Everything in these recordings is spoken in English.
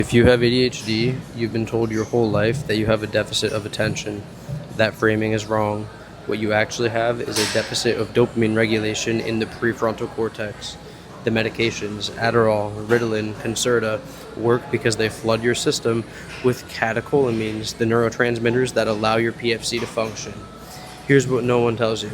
If you have ADHD, you've been told your whole life that you have a deficit of attention. That framing is wrong. What you actually have is a deficit of dopamine regulation in the prefrontal cortex. The medications, Adderall, Ritalin, Concerta, work because they flood your system with catecholamines, the neurotransmitters that allow your PFC to function. Here's what no one tells you.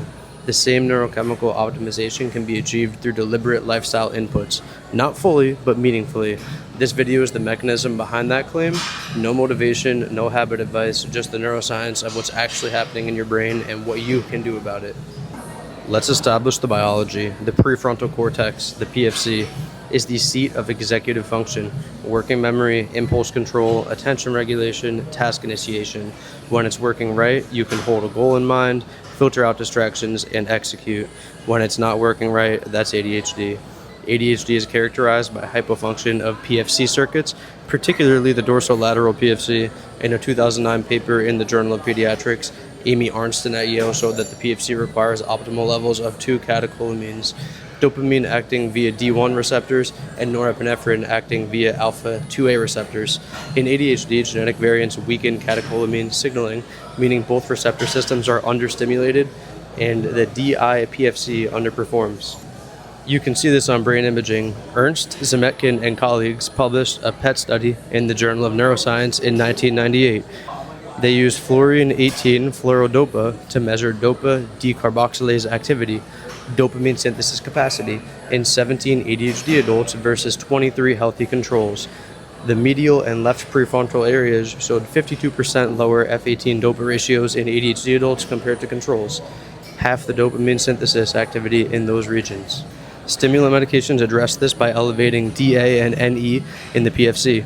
The same neurochemical optimization can be achieved through deliberate lifestyle inputs. Not fully, but meaningfully. This video is the mechanism behind that claim. No motivation, no habit advice, just the neuroscience of what's actually happening in your brain and what you can do about it. Let's establish the biology. The prefrontal cortex, the PFC, is the seat of executive function, working memory, impulse control, attention regulation, task initiation. When it's working right, you can hold a goal in mind, filter out distractions, and execute. When it's not working right, that's ADHD. ADHD is characterized by hypofunction of PFC circuits, particularly the dorsolateral PFC. In a 2009 paper in the Journal of Pediatrics, Amy Arnston at Yale showed that the PFC requires optimal levels of two catecholamines, dopamine acting via D1 receptors and norepinephrine acting via alpha-2A receptors. In ADHD, genetic variants weaken catecholamine signaling, meaning both receptor systems are understimulated and the DI-PFC underperforms. You can see this on brain imaging. Ernst, Zemetkin, and colleagues published a PET study in the Journal of Neuroscience in 1998. They used fluorine-18 fluorodopa to measure dopa decarboxylase activity, dopamine synthesis capacity, in 17 ADHD adults versus 23 healthy controls. The medial and left prefrontal areas showed 52% lower F18 dopa ratios in ADHD adults compared to controls, half the dopamine synthesis activity in those regions. Stimulant medications address this by elevating DA and NE in the PFC.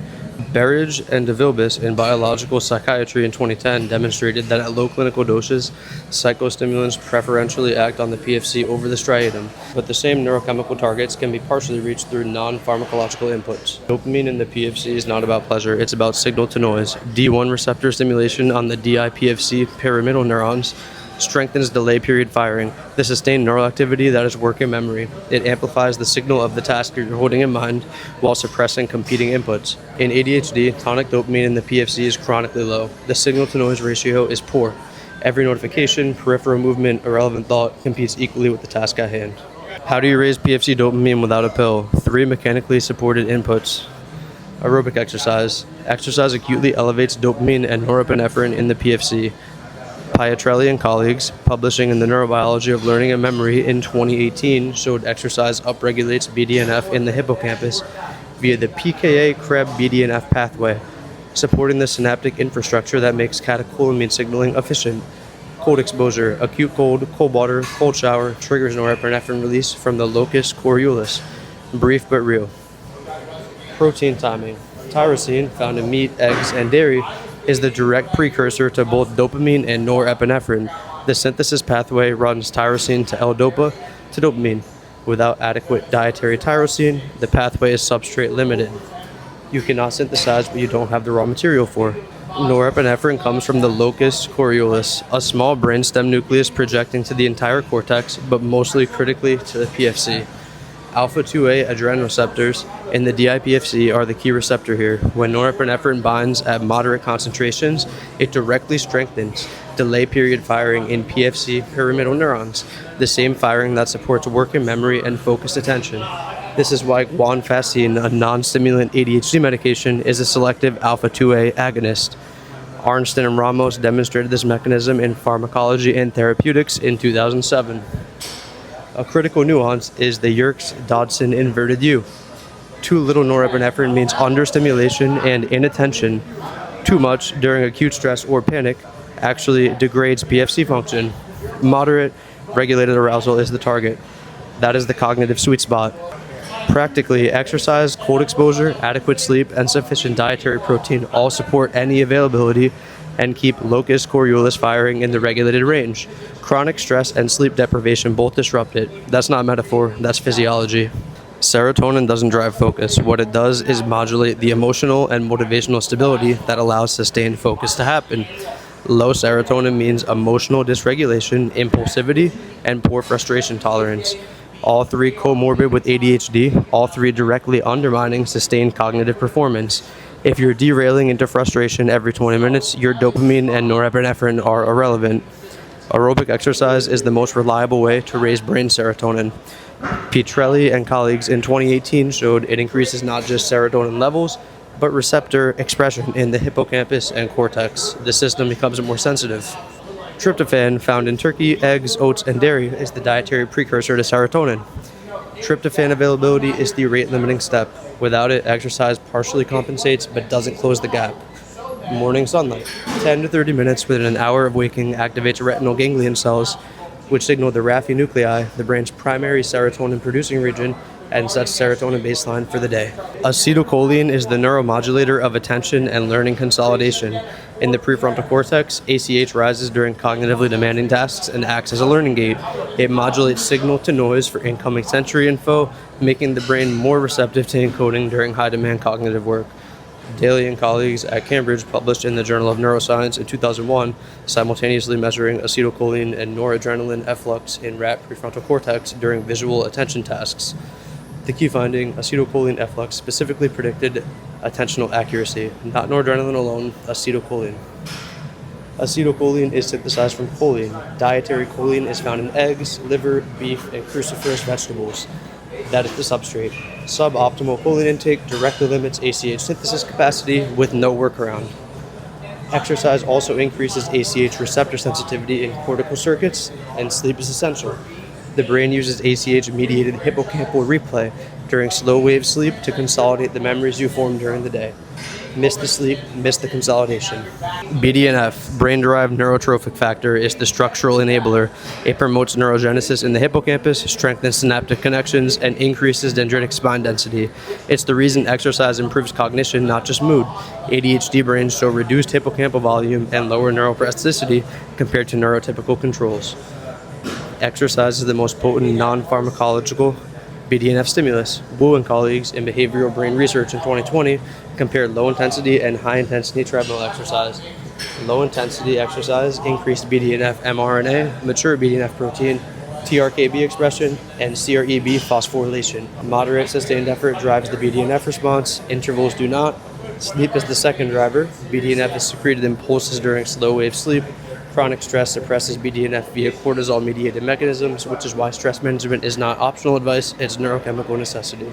Berridge and DeVilbiss in Biological Psychiatry in 2010 demonstrated that at low clinical doses, psychostimulants preferentially act on the PFC over the striatum, but the same neurochemical targets can be partially reached through non-pharmacological inputs. Dopamine in the PFC is not about pleasure, it's about signal to noise. D1 receptor stimulation on the DI-PFC pyramidal neurons strengthens delay period firing, the sustained neural activity that is working memory. It amplifies the signal of the task you're holding in mind while suppressing competing inputs. In ADHD, tonic dopamine in the PFC is chronically low. The signal-to-noise ratio is poor. Every notification, peripheral movement, irrelevant thought competes equally with the task at hand. How do you raise PFC dopamine without a pill? 3 mechanically supported inputs. Aerobic exercise. Exercise acutely elevates dopamine and norepinephrine in the PFC. Pietrelli and colleagues, publishing in the Neurobiology of Learning and Memory in 2018, showed exercise upregulates BDNF in the hippocampus via the PKA-CREB-BDNF pathway, supporting the synaptic infrastructure that makes catecholamine signaling efficient. Cold exposure, acute cold, cold water, cold shower, triggers norepinephrine release from the locus coeruleus. Brief but real. Protein timing. Tyrosine, found in meat, eggs, and dairy, is the direct precursor to both dopamine and norepinephrine. The synthesis pathway runs tyrosine to L-dopa to dopamine. Without adequate dietary tyrosine, the pathway is substrate limited. You cannot synthesize what you don't have the raw material for. Norepinephrine comes from the locus coeruleus, a small brainstem nucleus projecting to the entire cortex, but mostly critically to the PFC. Alpha-2A adrenoreceptors in the DI-PFC are the key receptor here. When norepinephrine binds at moderate concentrations, it directly strengthens delay period firing in PFC pyramidal neurons, the same firing that supports working memory and focused attention. This is why guanfacine, a non-stimulant ADHD medication, is a selective alpha-2A agonist. Arnston and Ramos demonstrated this mechanism in Pharmacology and Therapeutics in 2007. A critical nuance is the Yerkes-Dodson inverted U. Too little norepinephrine means understimulation and inattention. Too much during acute stress or panic actually degrades PFC function. Moderate, regulated arousal is the target. That is the cognitive sweet spot. Practically, exercise, cold exposure, adequate sleep, and sufficient dietary protein all support any availability and keep locus coeruleus firing in the regulated range. Chronic stress and sleep deprivation both disrupt it. That's not metaphor, that's physiology. Serotonin doesn't drive focus. What it does is modulate the emotional and motivational stability that allows sustained focus to happen. Low serotonin means emotional dysregulation, impulsivity, and poor frustration tolerance. All three comorbid with ADHD, all three directly undermining sustained cognitive performance. If you're derailing into frustration every 20 minutes, your dopamine and norepinephrine are irrelevant. Aerobic exercise is the most reliable way to raise brain serotonin. Pietrelli and colleagues in 2018 showed it increases not just serotonin levels, but receptor expression in the hippocampus and cortex. The system becomes more sensitive. Tryptophan, found in turkey, eggs, oats, and dairy, is the dietary precursor to serotonin. Tryptophan availability is the rate-limiting step. Without it, exercise partially compensates but doesn't close the gap. Morning sunlight. 10 to 30 minutes within an hour of waking activates retinal ganglion cells, which signal the raphe nuclei, the brain's primary serotonin-producing region, and sets serotonin baseline for the day. Acetylcholine is the neuromodulator of attention and learning consolidation. In the prefrontal cortex, ACH rises during cognitively demanding tasks and acts as a learning gate. It modulates signal to noise for incoming sensory info, making the brain more receptive to encoding during high-demand cognitive work. Daly and colleagues at Cambridge published in the Journal of Neuroscience in 2001, simultaneously measuring acetylcholine and noradrenaline efflux in rat prefrontal cortex during visual attention tasks. The key finding, acetylcholine efflux specifically predicted attentional accuracy, not noradrenaline alone, acetylcholine. Acetylcholine is synthesized from choline. Dietary choline is found in eggs, liver, beef, and cruciferous vegetables. That is the substrate. Suboptimal choline intake directly limits ACH synthesis capacity with no workaround. Exercise also increases ACH receptor sensitivity in cortical circuits, and sleep is essential. The brain uses ACH-mediated hippocampal replay during slow-wave sleep to consolidate the memories you form during the day. Miss the sleep, miss the consolidation. BDNF, brain-derived neurotrophic factor, is the structural enabler. It promotes neurogenesis in the hippocampus, strengthens synaptic connections, and increases dendritic spine density. It's the reason exercise improves cognition, not just mood. ADHD brains show reduced hippocampal volume and lower neuroplasticity compared to neurotypical controls. Exercise is the most potent non-pharmacological BDNF stimulus. Wu and colleagues in behavioral brain research in 2020 compared low-intensity and high-intensity treadmill exercise. Low-intensity exercise increased BDNF mRNA, mature BDNF protein, TRKB expression, and CREB phosphorylation. Moderate sustained effort drives the BDNF response, intervals do not. Sleep is the second driver. BDNF is secreted in pulses during slow-wave sleep. Chronic stress suppresses BDNF via cortisol-mediated mechanisms, which is why stress management is not optional advice, it's neurochemical necessity.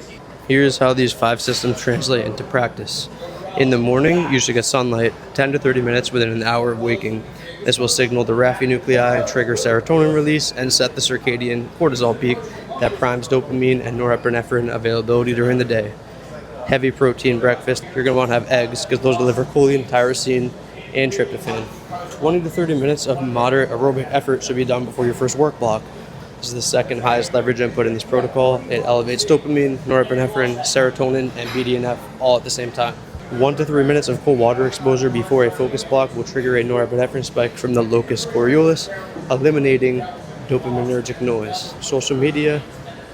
Here's how these 5 systems translate into practice. In the morning, you should get sunlight, 10 to 30 minutes within an hour of waking. This will signal the raphe nuclei, trigger serotonin release, and set the circadian cortisol peak that primes dopamine and norepinephrine availability during the day. Heavy protein breakfast, you're going to want to have eggs because those deliver choline, tyrosine, and tryptophan. 20 to 30 minutes of moderate aerobic effort should be done before your first work block. This is the second highest leverage input in this protocol. It elevates dopamine, norepinephrine, serotonin, and BDNF all at the same time. 1 to 3 minutes of cold water exposure before a focus block will trigger a norepinephrine spike from the locus coeruleus, eliminating dopaminergic noise. Social media,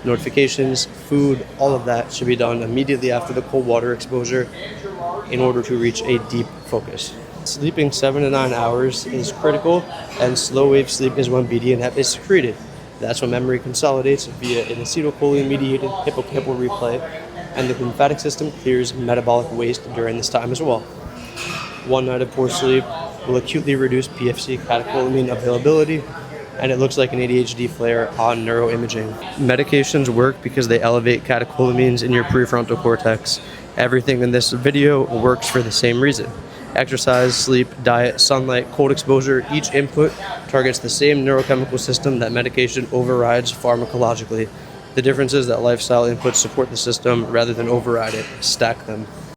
notifications, food, all of that should be done immediately after the cold water exposure in order to reach a deep focus. Sleeping 7 to 9 hours is critical, and slow-wave sleep is when BDNF is secreted. That's when memory consolidates via an acetylcholine-mediated hippocampal replay, and the lymphatic system clears metabolic waste during this time as well. 1 night of poor sleep will acutely reduce PFC catecholamine availability, and it looks like an ADHD flare on neuroimaging. Medications work because they elevate catecholamines in your prefrontal cortex. Everything in this video works for the same reason. Exercise, sleep, diet, sunlight, cold exposure, each input targets the same neurochemical system that medication overrides pharmacologically. The difference is that lifestyle inputs support the system rather than override it, stack them.